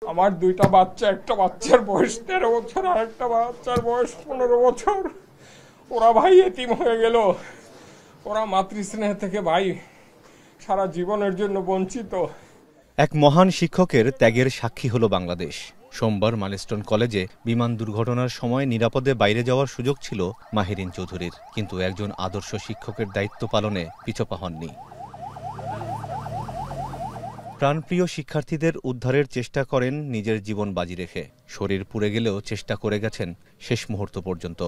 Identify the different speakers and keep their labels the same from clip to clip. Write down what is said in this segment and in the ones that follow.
Speaker 1: আমার দুইটা বাচ্চা, একটা বাচ্চার বয়স 13 বছর আর একটা বাচ্চার বয়স 15 বছর। ওরা ভাই এতিম হয়ে গেল। ওরা মাতৃস্নেহ থেকে ভাই সারা জীবনের জন্য বঞ্চিত।
Speaker 2: এক মহান শিক্ষকের ত্যাগের সাক্ষী হলো বাংলাদেশ। সোমবার মাইলস্টোন কলেজে বিমান দুর্ঘটনার সময় নিরাপদে বাইরে যাওয়ার সুযোগ ছিল মাহেরিন চৌধুরীর, কিন্তু একজন আদর্শ শিক্ষকের দায়িত্ব পালনে পিছপা হননি। প্রাণপ্রিয় শিক্ষার্থীদের উদ্ধারের চেষ্টা করেন নিজের জীবন বাজি রেখে। শরীর পুড়ে গেলেও চেষ্টা করে গেছেন শেষ মুহূর্ত পর্যন্ত।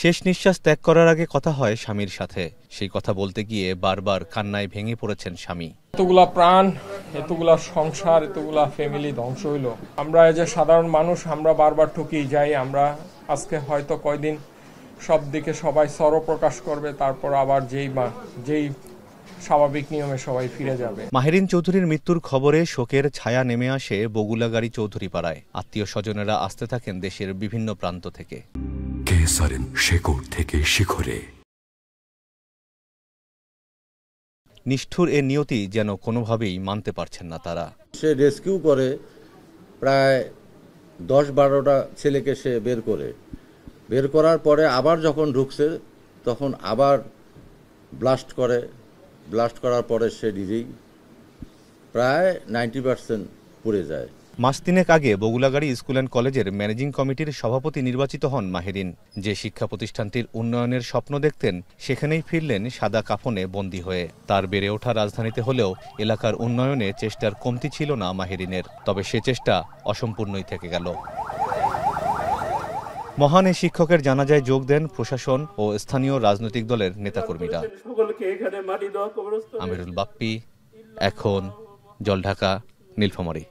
Speaker 2: শেষ নিঃশ্বাস ত্যাগ করার আগে কথা হয় স্বামীর সাথে। সেই কথা বলতে গিয়ে বারবার কান্নায় ভেঙে পড়েছেন স্বামী।
Speaker 1: এতগুলা প্রাণ, এতগুলা সংসার, এতগুলা ফ্যামিলি ধ্বংস হইল। আমরা এই যে সাধারণ মানুষ, আমরা বারবার ঠকিয়ে যাই। আমরা আজকে হয়তো কয়দিন সব দিকে সবাই সরব প্রকাশ করবে, তারপর আবার যেই স্বাভাবিক নিয়মে সবাই ফিরে যাবে।
Speaker 2: মাহেরিন চৌধুরীর মৃত্যুর খবরে শোকের ছায়া নেমে আসে বগুলাগাড়ি চৌধুরী পাড়ায়। আত্মীয় স্বজনেরা আসতে থাকেন দেশের বিভিন্ন প্রান্ত থেকে।
Speaker 3: শেকড় থেকে শিখরে
Speaker 2: নিষ্ঠুর এ নিয়তি যেন কোনোভাবেই মানতে পারছেন না তারা।
Speaker 4: সে রেস্কিউ করে প্রায় 10-12টা ছেলেকে সে বের করার পরে আবার যখন ঢুকছে তখন আবার ব্লাস্ট করার পরে সে নিজেই প্রায় 90% পুড়ে যায়।
Speaker 2: মাস তিনেক আগে বগুলাগাড়ি স্কুল অ্যান্ড কলেজের ম্যানেজিং কমিটির সভাপতি নির্বাচিত হন মাহেরিন। যে শিক্ষা প্রতিষ্ঠানটির উন্নয়নের স্বপ্ন দেখতেন সেখানেই ফিরলেন সাদা কাফনে বন্দী হয়ে। তার বেড়ে ওঠা রাজধানীতে হলেও এলাকার উন্নয়নে চেষ্টার কমতি ছিল না মাহেরিনের, তবে সে চেষ্টা অসম্পূর্ণই থেকে গেল। মহান এই শিক্ষকের জানাজায় যোগ দেন প্রশাসন ও স্থানীয় রাজনৈতিক দলের নেতাকর্মীরা। আমিরুল বাপ্পি, এখন, জলঢাকা, নীলফামারী।